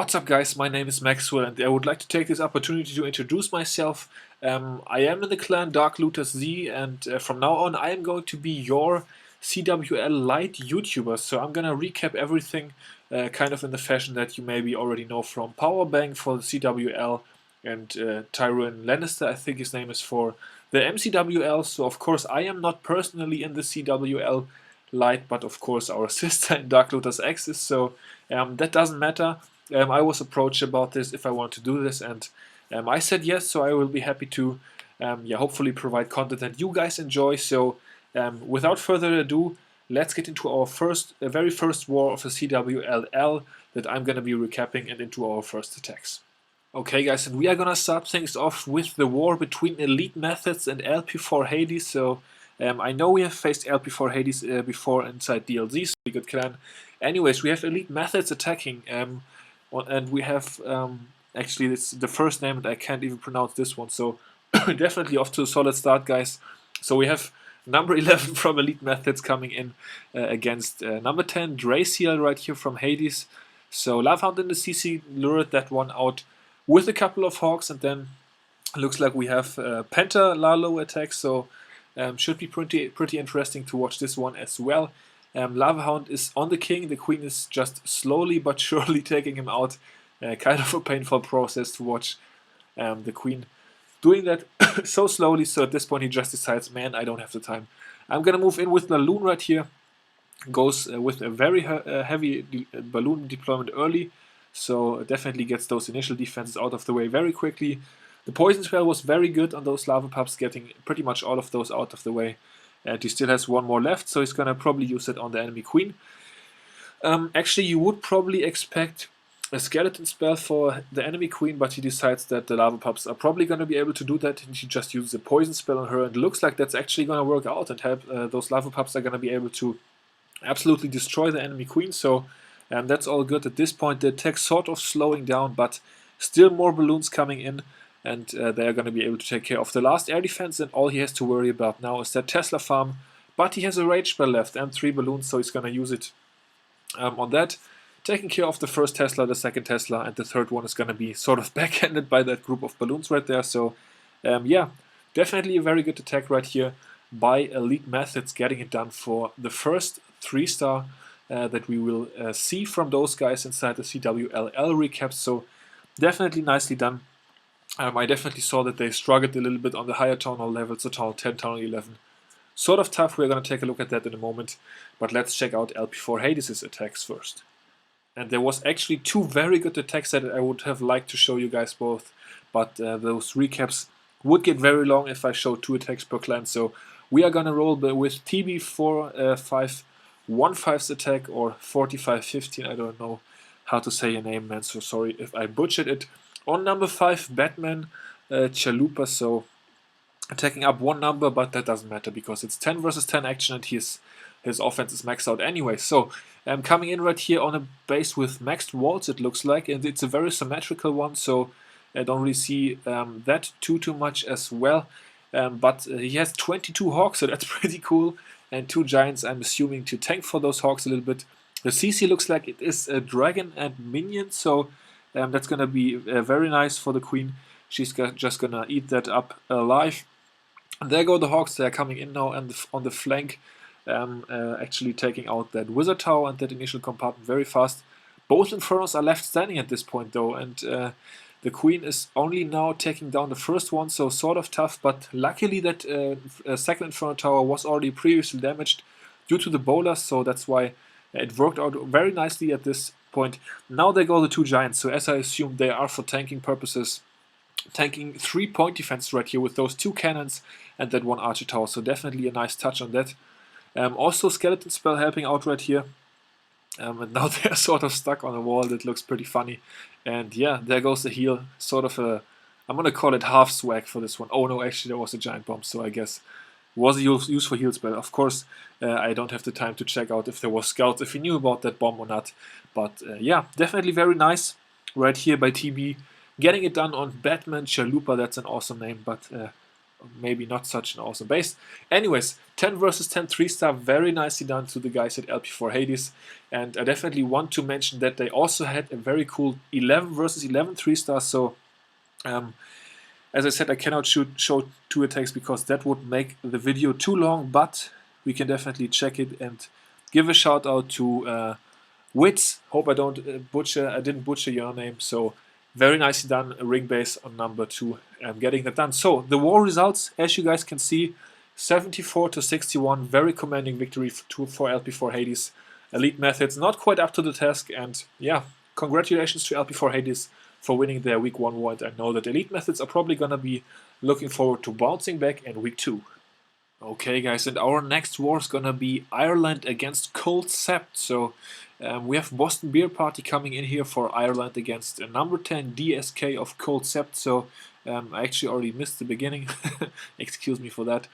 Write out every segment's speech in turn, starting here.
What's up, guys? My name is Maxwell, and I would like to take this opportunity to introduce myself. I am in the clan Dark Lutas Z, and from now on, I am going to be your CWL Lite YouTuber. So I'm gonna recap everything, kind of in the fashion that you maybe already know from Powerbang for the CWL, and Tyrone Lannister, I think his name is, for the MCWL. So of course, I am not personally in the CWL Lite, but of course our sister in Dark Lutas X is. So that doesn't matter. I was approached about this if I want to do this, and I said yes. So I will be happy to, hopefully provide content that you guys enjoy. So without further ado, let's get into our very first war of the CWLL that I'm going to be recapping, and into our first attacks. Okay, guys, and we are gonna start things off with the war between Elite Methods and LP4 Hades. So I know we have faced LP4 Hades before inside DLZ, so we good clan. Anyways, we have Elite Methods attacking, and we have actually it's the first name, and I can't even pronounce this one. So definitely off to a solid start, guys. So we have number 11 from Elite Methods coming in against number 10 Draciel right here from Hades. So Lovehound in the CC lured that one out with a couple of Hawks, and then looks like we have Penta Lalo attack, so should be pretty interesting to watch this one as well. Lavahound is on the king, the queen is just slowly but surely taking him out. Kind of a painful process to watch the queen doing that so slowly, so at this point he just decides, man, I don't have the time. I'm gonna move in with Laloon right here. Goes with a very heavy balloon deployment early, so definitely gets those initial defenses out of the way very quickly. The poison spell was very good on those lava pups, getting pretty much all of those out of the way. And he still has one more left, so he's gonna probably use it on the enemy queen. Actually, you would probably expect a skeleton spell for the enemy queen, but he decides that the lava pups are probably gonna be able to do that, and he just uses a poison spell on her, and it looks like that's actually gonna work out and help. Those lava pups are gonna be able to absolutely destroy the enemy queen, so that's all good. At this point, the attack sort of slowing down, but still more balloons coming in, and they are going to be able to take care of the last air defense, and all he has to worry about now is that Tesla farm, but he has a rage spell left and 3 balloons, so he's going to use it on that, taking care of the first Tesla, the second Tesla, and the third one is going to be sort of backhanded by that group of balloons right there. So yeah, definitely a very good attack right here by Elite Methods, getting it done for the first 3-star that we will see from those guys inside the CWLL recaps. So definitely nicely done. I definitely saw that they struggled a little bit on the higher Town Hall levels, so Town 10, Town 11. Sort of tough, we're going to take a look at that in a moment, but let's check out LP4 Hades' attacks first. And there was actually 2 very good attacks that I would have liked to show you guys both, but those recaps would get very long if I showed 2 attacks per clan, so we are going to roll with TB4515's attack, or 4515, I don't know how to say your name, man, so sorry if I butchered it. On number 5, Batman Chalupa, so attacking up 1 number, but that doesn't matter because it's 10 versus 10 action, and his offense is maxed out anyway. So coming in right here on a base with maxed walls, it looks like, and it's a very symmetrical one, so I don't really see that too much as well. But he has 22 Hawks, so that's pretty cool, and 2 Giants, I'm assuming, to tank for those Hawks a little bit. The CC looks like it is a Dragon and Minion, so that's going to be very nice for the Queen. She's just going to eat that up alive. And there go the Hawks, they are coming in now and on the flank, actually taking out that Wizard Tower and that initial compartment very fast. Both Infernos are left standing at this point though, and the Queen is only now taking down the first one, so sort of tough, but luckily that second Inferno Tower was already previously damaged due to the bowlers, so that's why it worked out very nicely at this point. Now they go the 2 Giants, so as I assume they are for tanking purposes, tanking 3 point defense right here with those 2 cannons and that 1 Archer Tower, so definitely a nice touch on that. Also Skeleton Spell helping out right here. And now they're sort of stuck on a wall that looks pretty funny. And yeah, there goes the heal. Sort of a, I'm going to call it half swag for this one. Oh no, actually there was a giant bomb, so I guess it was a useful heal spell. Of course, I don't have the time to check out if there was scouts, if he knew about that bomb or not. But yeah, definitely very nice right here by TB. Getting it done on Batman Chalupa, that's an awesome name. But maybe not such an awesome base. Anyways, 10 versus 10 3-star, very nicely done to the guys at LP4 Hades. And I definitely want to mention that they also had a very cool 11 versus 11 3-stars. So, as I said, I cannot show 2 attacks because that would make the video too long, but we can definitely check it and give a shout out to Wits. Hope I didn't butcher your name. So, very nicely done, a ring base on number 2, getting that done. So, the war results, as you guys can see, 74 to 61, very commanding victory for LP4 Hades. Elite Methods not quite up to the task, and yeah, congratulations to LP4 Hades for winning their Week 1 war. And I know that Elite Methods are probably gonna be looking forward to bouncing back in Week 2. Okay guys, and our next war is gonna be Ireland against Cold Sep. So we have Boston Beer Party coming in here for Ireland against number 10 DSK of Cold Sep. So I actually already missed the beginning. Excuse me for that.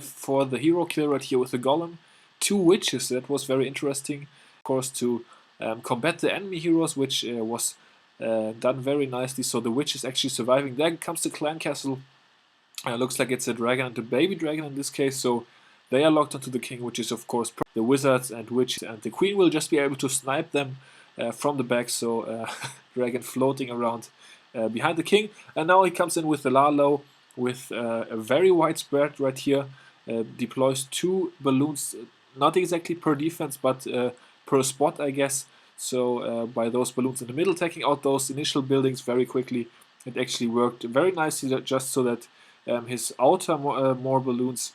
For the hero kill right here with the Golem, 2 witches. That was very interesting, of course, to combat the enemy heroes, which was done very nicely. So the witch is actually surviving. There comes the clan castle. Looks like it's a dragon and a baby dragon in this case, so they are locked onto the king, which is of course the wizards and witches, and the queen will just be able to snipe them from the back. So dragon floating around behind the king, and now he comes in with the Lalo with a very wide spread right here. Deploys 2 balloons, not exactly per defense, but per spot, I guess. So by those balloons in the middle, taking out those initial buildings very quickly. It actually worked very nicely, just so that his outer more balloons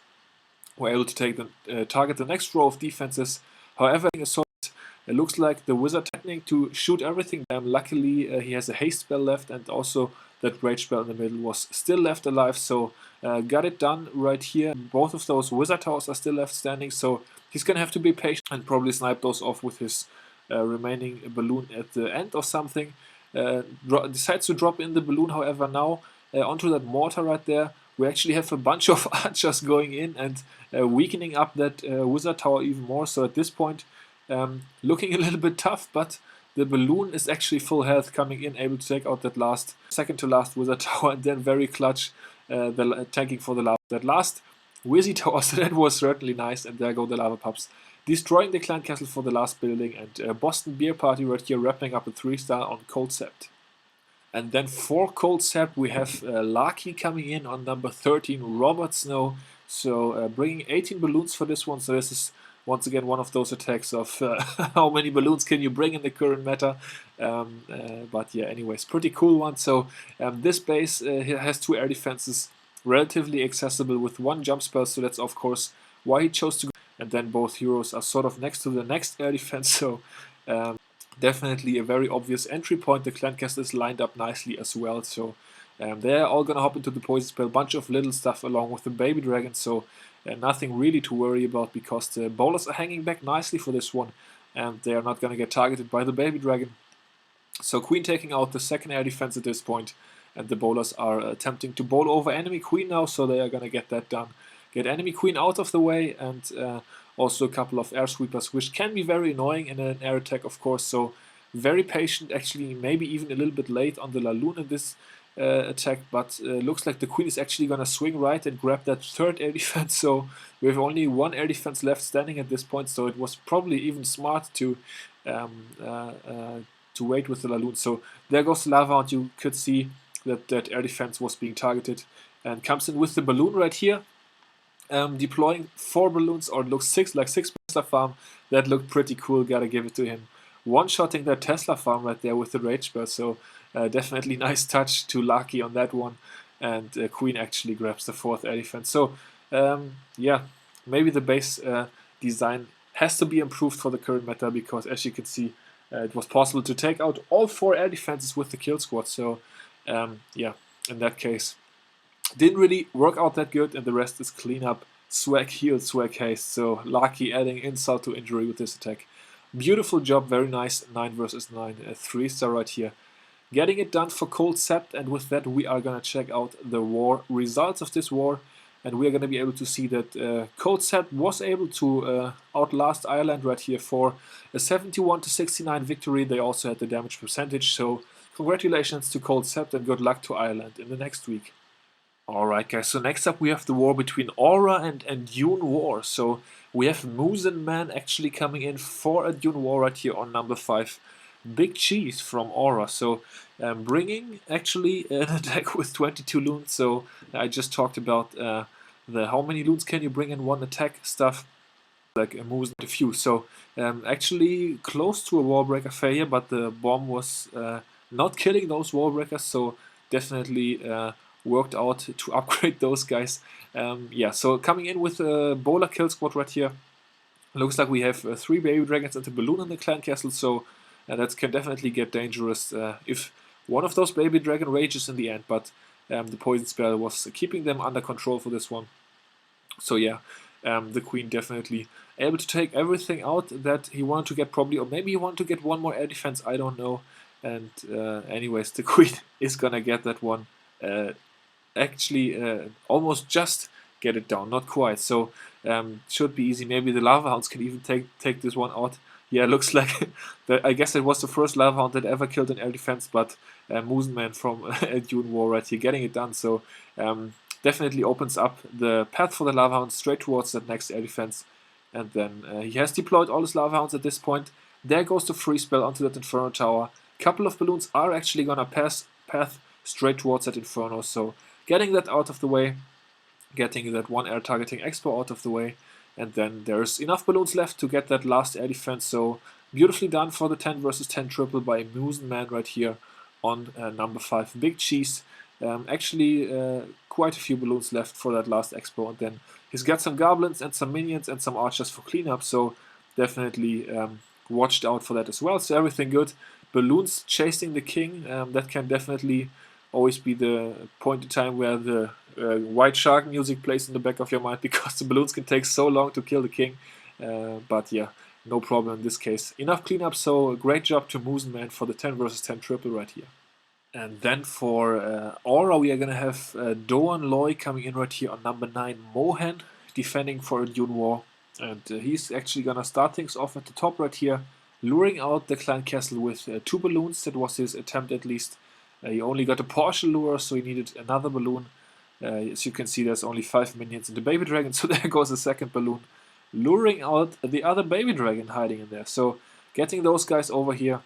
were able to target the next row of defenses. However, it looks like the wizard technique to shoot everything. Luckily, he has a haste spell left, and also that rage spell in the middle was still left alive. So got it done right here. Both of those wizard towers are still left standing. So he's gonna have to be patient and probably snipe those off with his remaining balloon at the end or something. Decides to drop in the balloon, however, now onto that mortar right there. We actually have a bunch of archers going in and weakening up that wizard tower even more. So at this point, looking a little bit tough, but the balloon is actually full health coming in, able to take out that second to last wizard tower, and then very clutch tanking for the lava. That last wizzy tower, so that was certainly nice, and there go the lava pups. Destroying the clan castle for the last building, and Boston Beer Party right here wrapping up a 3-star on Cold Sep. And then for Cold Sep, we have Lucky coming in on number 13, Robert Snow. So bringing 18 balloons for this one. So this is once again one of those attacks of how many balloons can you bring in the current meta. But yeah, anyways, pretty cool one. So this base has 2 air defenses, relatively accessible with 1 jump spell. So that's of course why he chose to go. And then both heroes are sort of next to the next air defense. So definitely a very obvious entry point. The clan castle is lined up nicely as well. So they're all gonna hop into the poison spell. Bunch of little stuff along with the baby dragon. So nothing really to worry about, because the bowlers are hanging back nicely for this one, and they are not gonna get targeted by the baby dragon. So queen taking out the second air defense at this point, and the bowlers are attempting to bowl over enemy queen now. So they are gonna get that done. Get enemy queen out of the way, and also a couple of air sweepers, which can be very annoying in an air attack, of course. So very patient, actually, maybe even a little bit late on the Laloon in this attack, but looks like the queen is actually going to swing right and grab that 3rd air defense. So we have only 1 air defense left standing at this point, so it was probably even smart to wait with the Laloon. So there goes the lava, and you could see that that air defense was being targeted, and comes in with the balloon right here. Deploying 4 balloons, or it looks 6, like 6 Tesla farm. That looked pretty cool, gotta give it to him. One-shotting that Tesla farm right there with the rage spell, so definitely nice touch to Lucky on that one. And Queen actually grabs the 4th air defense. So yeah, maybe the base design has to be improved for the current meta, because as you can see, it was possible to take out all 4 air defenses with the kill squad. So yeah, in that case, didn't really work out that good, and the rest is cleanup, swag heal, swag haste. So Lucky adding insult to injury with this attack. Beautiful job, very nice. 9 versus 9, a 3-star right here. Getting it done for Cold Sep, and with that we are gonna check out the war results of this war, and we are gonna be able to see that Cold Sep was able to outlast Ireland right here for a 71 to 69 victory. They also had the damage percentage. So congratulations to Cold Sep, and good luck to Ireland in the next week. Alright guys, so next up we have the war between Aura and Dune War. So we have Musen Man actually coming in for a Dune War right here on number 5. Big Cheese from Aura. So bringing actually an attack with 22 loons. So I just talked about the how many loons can you bring in one attack stuff. Like a Musen diffuse. So actually close to a Warbreaker failure, but the bomb was not killing those Warbreakers. So definitely worked out to upgrade those guys. Yeah, so coming in with a bowler kill squad right here. Looks like we have 3 baby dragons and a balloon in the clan castle, so that can definitely get dangerous if one of those baby dragon rages in the end, but the poison spell was keeping them under control for this one. So yeah, the queen definitely able to take everything out that he wanted to get probably, or maybe he wanted to get one more air defense, I don't know. And anyways, the queen is gonna get that one. Actually almost just get it down, not quite. So should be easy. Maybe the lava hounds can even take this one out. Yeah, looks like that. I guess it was the first lava hound that ever killed an air defense, but Musenman from Dune War right here getting it done. So definitely opens up the path for the lava hounds straight towards that next air defense. And then he has deployed all his lava hounds at this point. There goes the free spell onto that Inferno Tower. Couple of balloons are actually gonna path straight towards that Inferno. So getting that out of the way, getting that one air targeting expo out of the way, and then there's enough balloons left to get that last air defense. So beautifully done for the 10 versus 10 triple by Musenman right here on number 5. Big Cheese. Actually, quite a few balloons left for that last expo, and then he's got some goblins and some minions and some archers for cleanup. So definitely watched out for that as well. So everything good. Balloons chasing the king. That can definitely always be the point in time where the white shark music plays in the back of your mind, because the balloons can take so long to kill the king. But yeah, no problem in this case. Enough cleanup, so great job to Musenman for the 10 versus 10 triple right here. And then for Aura, we are going to have Doan Loy coming in right here on number 9, Mohan, defending for a Dune War. And he's actually going to start things off at the top right here, luring out the clan castle with 2 balloons. That was his attempt at least. He only got a partial lure, so he needed another balloon. As you can see, there's only 5 minions in the baby dragon, so there goes the second balloon, luring out the other baby dragon hiding in there. So getting those guys over here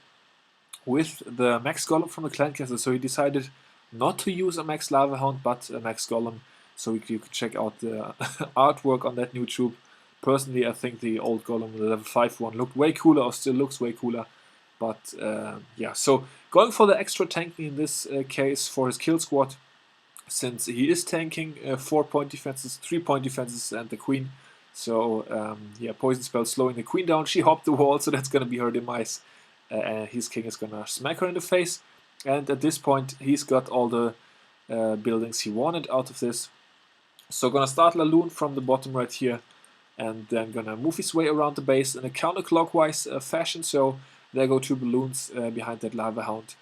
with the max golem from the clan castle. So he decided not to use a max lava hound, but a max golem. So you can check out the artwork on that new troop. Personally, I think the old golem, the level 5 one, looked way cooler, or still looks way cooler. But yeah, so going for the extra tanking in this case for his kill squad, since he is tanking 4-point defenses, 3-point defenses, and the queen. So yeah, poison spell slowing the queen down. She hopped the wall, so that's gonna be her demise. His king is gonna smack her in the face. And at this point, he's got all the buildings he wanted out of this. So gonna start Laloon from the bottom right here, and then gonna move his way around the base in a counterclockwise fashion. So there go 2 balloons behind that lava hound.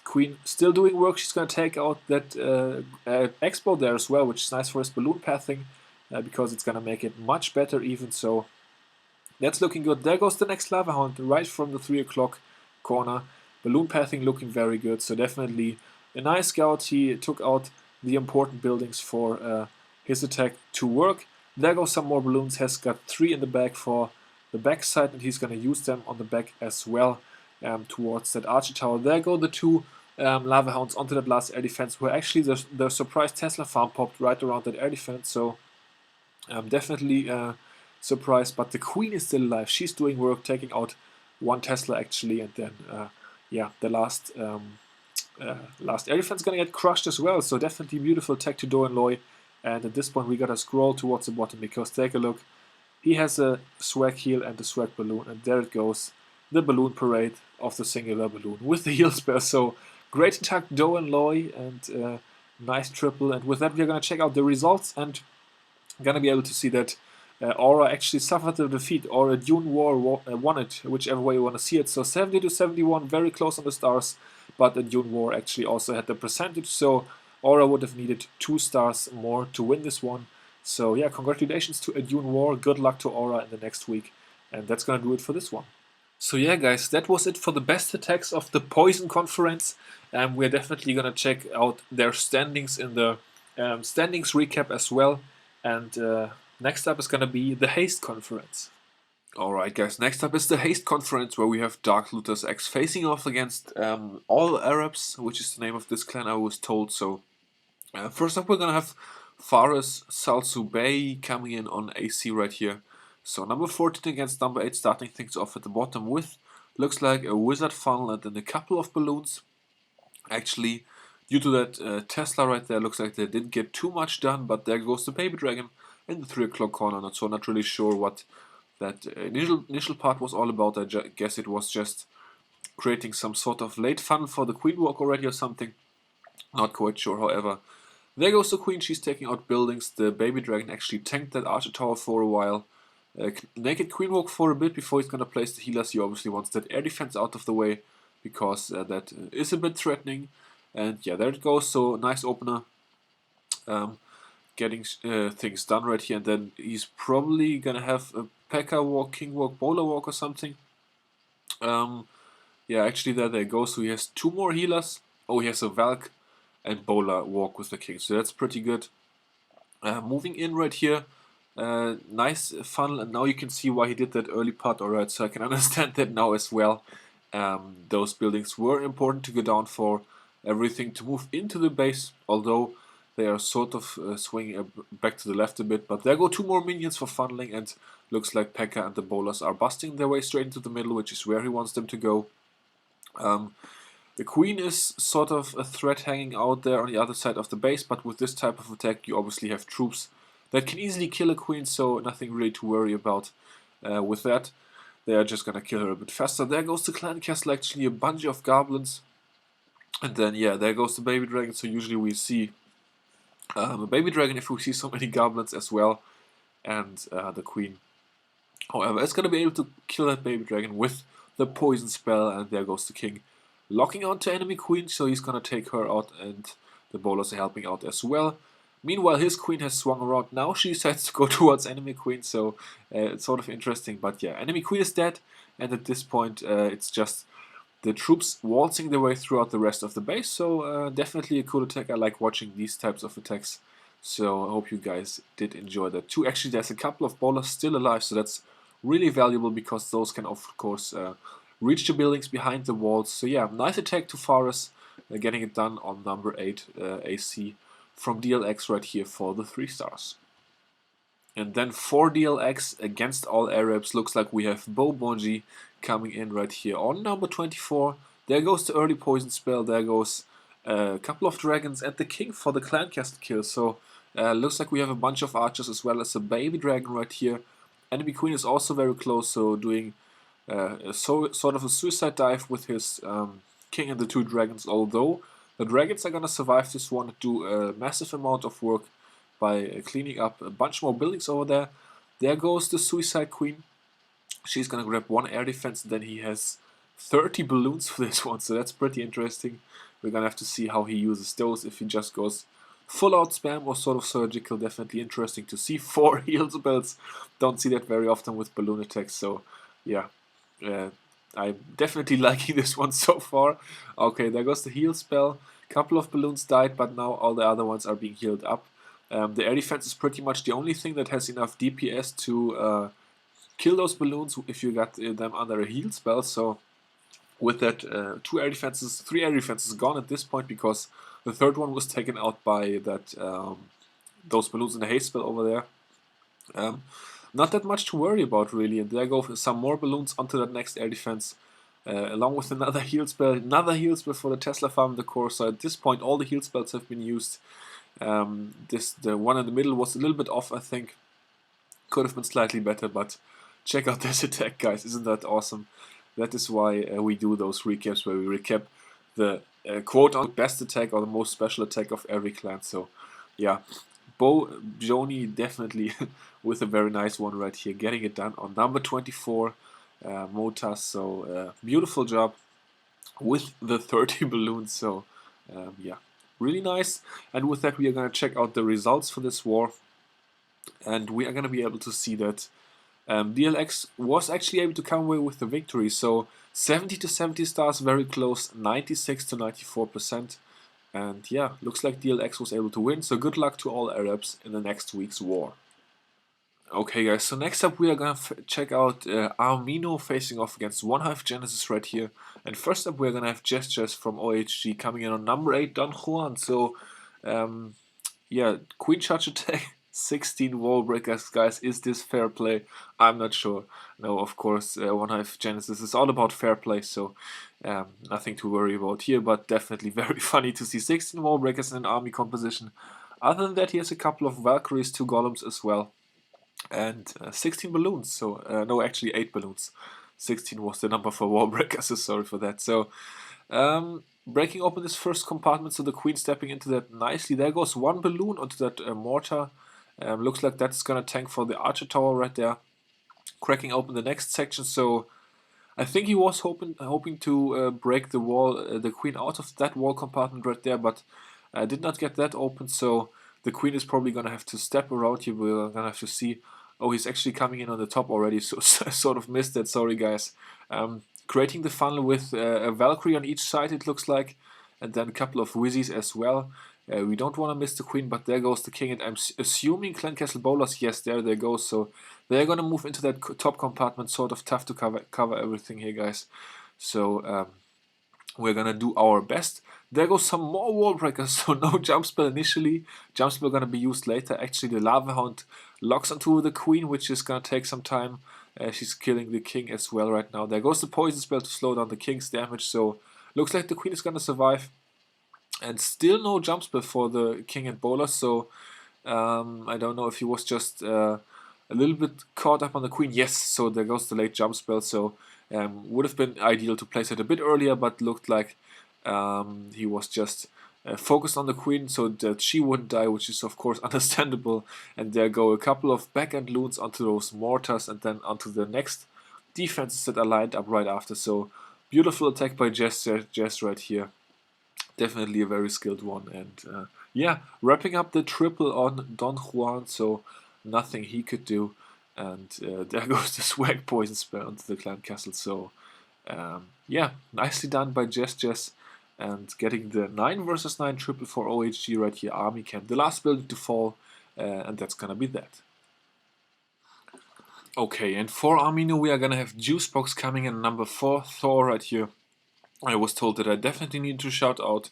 Queen still doing work. She's going to take out that expo there as well, which is nice for his balloon pathing, because it's going to make it much better even. So that's looking good. There goes the next lava hound right from the 3 o'clock corner. Balloon pathing looking very good. So definitely a nice scout. He took out the important buildings for his attack to work. There goes some more balloons. Has got 3 in the back for the back side, and he's going to use them on the back as well towards that archer tower. There go the 2 lava hounds onto that last air defense, where actually the surprise Tesla farm popped right around that air defense. So definitely surprised, but the queen is still alive. She's doing work, taking out 1 Tesla actually, and then yeah, the last air defense is going to get crushed as well. So definitely beautiful tech to Do and Loy. And at this point we got to scroll towards the bottom, because take a look. He has a swag heal and a swag balloon, and there it goes, the balloon parade of the singular balloon with the heal spell. So great attack, Do and Loy, and nice triple. And with that, we're going to check out the results, and going to be able to see that Aura actually suffered the defeat, or a Dune War won it, whichever way you want to see it. So 70 to 71, very close on the stars, but a Dune War actually also had the percentage. So Aura would have needed 2 stars more to win this one. So yeah, congratulations to a Dune War. Good luck to Aura in the next week. And that's going to do it for this one. So yeah, guys, that was it for the best attacks of the Poison Conference. We're definitely going to check out their standings in the standings recap as well. And next up is going to be the Haste Conference. Alright guys, next up is the Haste Conference, where we have Dark Lutas X facing off against all Arabs, which is the name of this clan, I was told. So first up we're going to have Faris Salsu Bey coming in on AC right here. So number 14 against number 8, starting things off at the bottom with, looks like a wizard funnel and then a couple of balloons. Actually, due to that Tesla right there, looks like they didn't get too much done, but there goes the baby dragon in the 3 o'clock corner. So not really sure what that initial part was all about. I guess it was just creating some sort of late funnel for the queen walk already or something. Not quite sure, however. There goes the queen, she's taking out buildings. The baby dragon actually tanked that archer tower for a while. Naked queen walk for a bit before he's gonna place the healers. He obviously wants that air defense out of the way, because that is a bit threatening. And yeah, there it goes. So nice opener, getting things done right here. And then he's probably gonna have a P.E.K.K.A walk, king walk, bowler walk or something. Yeah, actually there they go. So he has 2 more healers. Oh, he has a Valk and bowler walk with the king. So that's pretty good. Moving in right here. Nice funnel, and now you can see why he did that early part. Alright, so I can understand that now as well. Those buildings were important to go down for everything to move into the base, although they are sort of swinging back to the left a bit. But there go 2 more minions for funneling, and looks like P.E.K.K.A and the bowlers are busting their way straight into the middle, which is where he wants them to go. The queen is sort of a threat hanging out there on the other side of the base, but with this type of attack you obviously have troops that can easily kill a queen, so nothing really to worry about with that. They are just gonna kill her a bit faster. There goes the clan castle, actually a bunch of goblins. And then yeah, there goes the baby dragon. So usually we see a baby dragon if we see so many goblins as well. And the queen, however, is gonna be able to kill that baby dragon with the poison spell. And there goes the king, locking onto enemy queen, so he's gonna take her out, and the bowlers are helping out as well. Meanwhile, his queen has swung around. Now she decides to go towards enemy queen, so it's sort of interesting. But yeah, enemy queen is dead, and at this point it's just the troops waltzing their way throughout the rest of the base. So definitely a cool attack. I like watching these types of attacks, so I hope you guys did enjoy that too. Actually, there's a couple of bowlers still alive, so that's really valuable, because those can of course reach the buildings behind the walls. So yeah, nice attack to Faris, getting it done on number 8 AC. From DLX right here for the 3 stars. And then for DLX against all Arabs, looks like we have Bo Bonji coming in right here on number 24. There goes the early poison spell, there goes a couple of dragons and the king for the clan castle kill. So looks like we have a bunch of archers as well as a baby dragon right here. Enemy queen is also very close, so doing sort of a suicide dive with his king and the 2 dragons, although the dragons are gonna survive this one, do a massive amount of work by cleaning up a bunch more buildings over there. There goes the suicide queen. She's gonna grab 1 air defense, and then he has 30 balloons for this one, so that's pretty interesting. We're gonna have to see how he uses those, if he just goes full out spam or sort of surgical. Definitely interesting to see. 4 heal spells, don't see that very often with balloon attacks, so yeah. I'm definitely liking this one so far. Okay, there goes the heal spell. Couple of balloons died, but now all the other ones are being healed up. The air defense is pretty much the only thing that has enough DPS to kill those balloons if you got them under a heal spell. So with that, 3 air defenses gone at this point, because the 3rd one was taken out by that those balloons in the haste spell over there. Not that much to worry about really, and there go some more balloons onto that next air defense, along with another heal spell for the Tesla farm in the core. So at this point all the heal spells have been used. The one in the middle was a little bit off, I think. Could have been slightly better, but check out this attack, guys. Isn't that awesome? That is why we do those recaps, where we recap the quote-unquote best attack or the most special attack of every clan. So yeah, Bo Joni definitely with a very nice one right here, getting it done on number 24, Motas. So beautiful job with the 30 balloons. So yeah, really nice. And with that, we are going to check out the results for this war, and we are going to be able to see that DLX was actually able to come away with the victory. So 70 to 70 stars, very close, 96 to 94%. And yeah, looks like DLX was able to win, so good luck to all Arabs in the next week's war. Okay guys, so next up we are gonna check out Amino facing off against One Hive Genesis right here. And first up we're gonna have Gestures from OHG coming in on number 8 Don Juan. So yeah, Queen Charge attack, 16 wall breakers, guys. Is this fair play? I'm not sure. No, of course, One Hive Genesis is all about fair play, so nothing to worry about here, but definitely very funny to see 16 wall breakers in an army composition. Other than that, he has a couple of Valkyries, 2 Golems as well, and 16 balloons. So, no, actually 8 balloons. 16 was the number for wall breakers, so sorry for that. So, breaking open this first compartment, so the Queen stepping into that nicely. There goes 1 balloon onto that mortar. Looks like that's gonna tank for the Archer Tower right there. Cracking open the next section, so I think he was hoping to break the wall, the Queen out of that wall compartment right there, but did not get that open, so the Queen is probably gonna have to step around here. We're gonna have to see. Oh, he's actually coming in on the top already, so I sort of missed that, sorry guys. Creating the funnel with a Valkyrie on each side, it looks like, and then a couple of Wizzies as well. We don't want to miss the Queen, but there goes the King, and I'm assuming Clan Castle Bowlers, yes, there they go, so they're going to move into that top compartment, sort of tough to cover everything here, guys. So we're going to do our best. There goes some more wall breakers, so no jump spell initially. Jump spell going to be used later. Actually, the Lava Hound locks onto the Queen, which is going to take some time. She's killing the King as well right now. There goes the Poison spell to slow down the King's damage, so looks like the Queen is going to survive. And still no jump spell for the King and Bowler, so I don't know if he was just a little bit caught up on the Queen. Yes, so there goes the late jump spell, so would have been ideal to place it a bit earlier, but looked like he was just focused on the Queen so that she wouldn't die, which is of course understandable. And there go a couple of back-end loons onto those mortars and then onto the next defenses that are lined up right after. So beautiful attack by Jess right here. Definitely a very skilled one. And yeah, wrapping up the triple on Don Juan, so nothing he could do. And there goes the swag poison spell onto the clan castle. So yeah, nicely done by Jess. And getting the 9 versus 9 triple for OHG right here, Army Camp. The last building to fall, and that's gonna be that. Okay, and for Amino we are gonna have Juicebox coming in number 4, Thor right here. I was told that I definitely need to shout out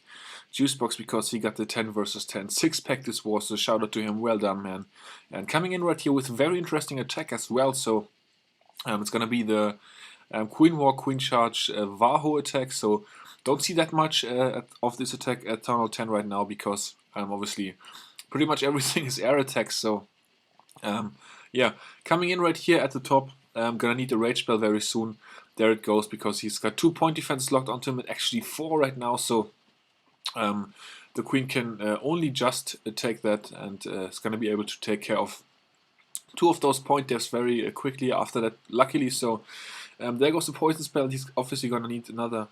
Juicebox because he got the 10 versus 10 6-pack this war, so shout out to him, well done man. And coming in right here with very interesting attack as well, so it's gonna be the Queen War, Queen Charge, Vaho attack, so don't see that much of this attack at Town Hall 10 right now because obviously pretty much everything is air attacks, so yeah, coming in right here at the top, I'm gonna need a rage spell very soon. There it goes, because he's got 2 point defense locked onto him and actually 4 right now, so the Queen can only just take that and is gonna be able to take care of 2 of those point devs very quickly after that, luckily. So there goes the poison spell. He's obviously gonna need another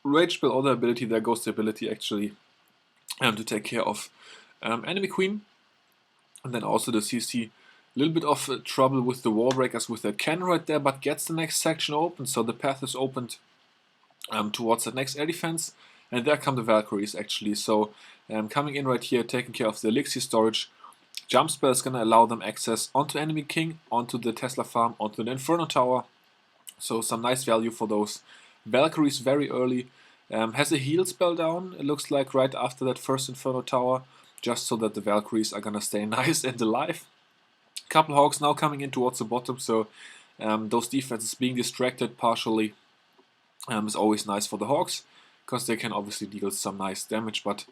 rage spell, other ability. There goes the ability actually to take care of enemy Queen, and then also the CC. A little bit of trouble with the wall breakers with that cannon right there, but gets the next section open, so the path is opened towards the next air defense, and there come the Valkyries actually. So coming in right here, taking care of the elixir storage. Jump spell is going to allow them access onto enemy king, onto the Tesla farm, onto the Inferno tower. So some nice value for those Valkyries very early. Has a heal spell down, it looks like, right after that first Inferno tower, just so that the Valkyries are going to stay nice and alive. Couple Hawks now coming in towards the bottom, so those defenses being distracted partially is always nice for the Hawks, because they can obviously deal some nice damage, but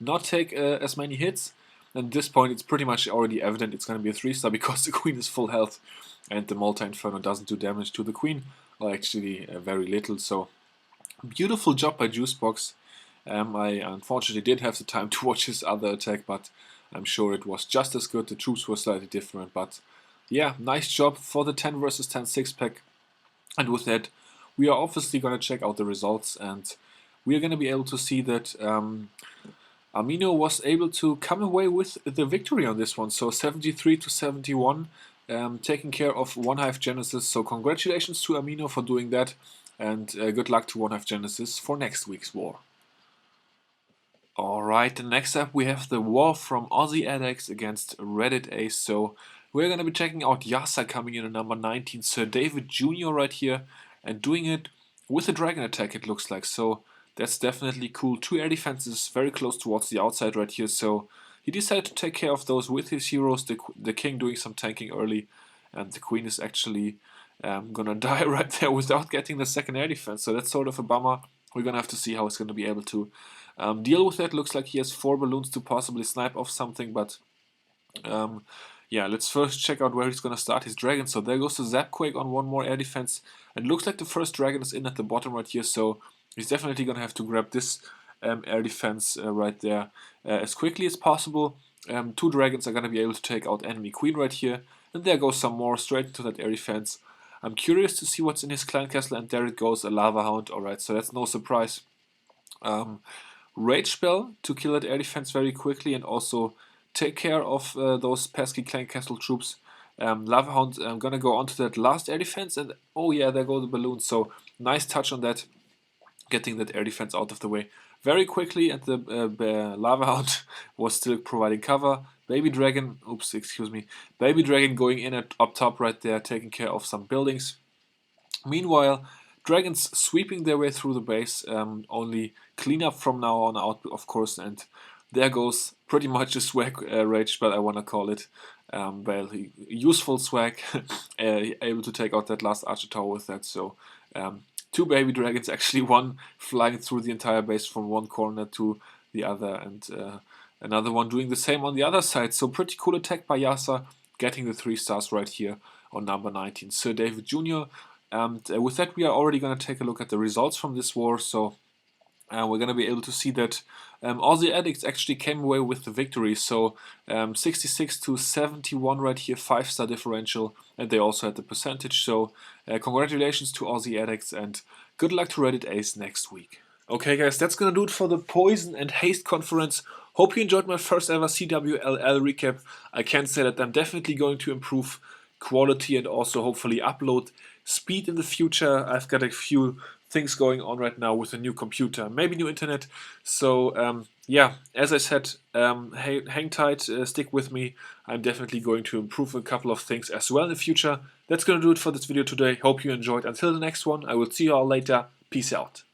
not take as many hits. And at this point it's pretty much already evident it's going to be a 3-star because the Queen is full health and the Multi-Inferno doesn't do damage to the Queen, or actually very little. So beautiful job by Juicebox. I unfortunately did have the time to watch his other attack, but I'm sure it was just as good. The troops were slightly different, but yeah, nice job for the 10 versus 10 6-pack. And with that, we are obviously going to check out the results, and we are going to be able to see that Amino was able to come away with the victory on this one. So 73 to 71, taking care of One Hive Genesis. So congratulations to Amino for doing that, and good luck to One Hive Genesis for next week's war. Alright, the next up we have the war from Aussie X against Reddit Ace. So we're going to be checking out Yasa coming in at number 19, Sir David Jr. right here, and doing it with a dragon attack it looks like. So that's definitely cool. 2 air defenses very close towards the outside right here. So he decided to take care of those with his heroes, the king doing some tanking early, and the queen is actually gonna die right there without getting the second air defense. So that's sort of a bummer. We're gonna have to see how he's gonna be able to deal with that. Looks like he has 4 balloons to possibly snipe off something, but yeah, let's first check out where he's gonna start his dragon. So there goes the Zapquake on 1 more air defense. It looks like the first dragon is in at the bottom right here, so he's definitely gonna have to grab this air defense right there as quickly as possible. 2 dragons are gonna be able to take out enemy queen right here, and there goes some more straight into that air defense. I'm curious to see what's in his clan castle, and there it goes, a lava hound. Alright, so that's no surprise. Rage spell to kill that air defense very quickly and also take care of those pesky clan castle troops. Lava hound, I'm gonna go onto that last air defense, and oh yeah, there go the balloons. So nice touch on that, getting that air defense out of the way very quickly, and the lava hound was still providing cover. Baby dragon, oops, excuse me, baby dragon going in at up top right there, taking care of some buildings. Meanwhile, dragons sweeping their way through the base, only clean up from now on out, of course, and there goes pretty much a swag rage spell, I want to call it. Well, useful swag, able to take out that last archer tower with that. So 2 baby dragons, actually, one flying through the entire base from one corner to the other, and another one doing the same on the other side. So pretty cool attack by Yasa, getting the 3 stars right here on number 19, Sir David Jr. And with that, we are already going to take a look at the results from this war. So we're going to be able to see that Aussie Addicts actually came away with the victory. So 66 to 71 right here, 5-star differential, and they also had the percentage. So congratulations to Aussie Addicts, and good luck to Reddit Ace next week. Okay guys, that's gonna do it for the Poison and Haste Conference. Hope you enjoyed my first ever CWLL recap. I can say that I'm definitely going to improve quality and also hopefully upload speed in the future. I've got a few things going on right now with a new computer, maybe new internet. So yeah, as I said, hang tight, stick with me. I'm definitely going to improve a couple of things as well in the future. That's gonna do it for this video today. Hope you enjoyed. Until the next one, I will see you all later. Peace out.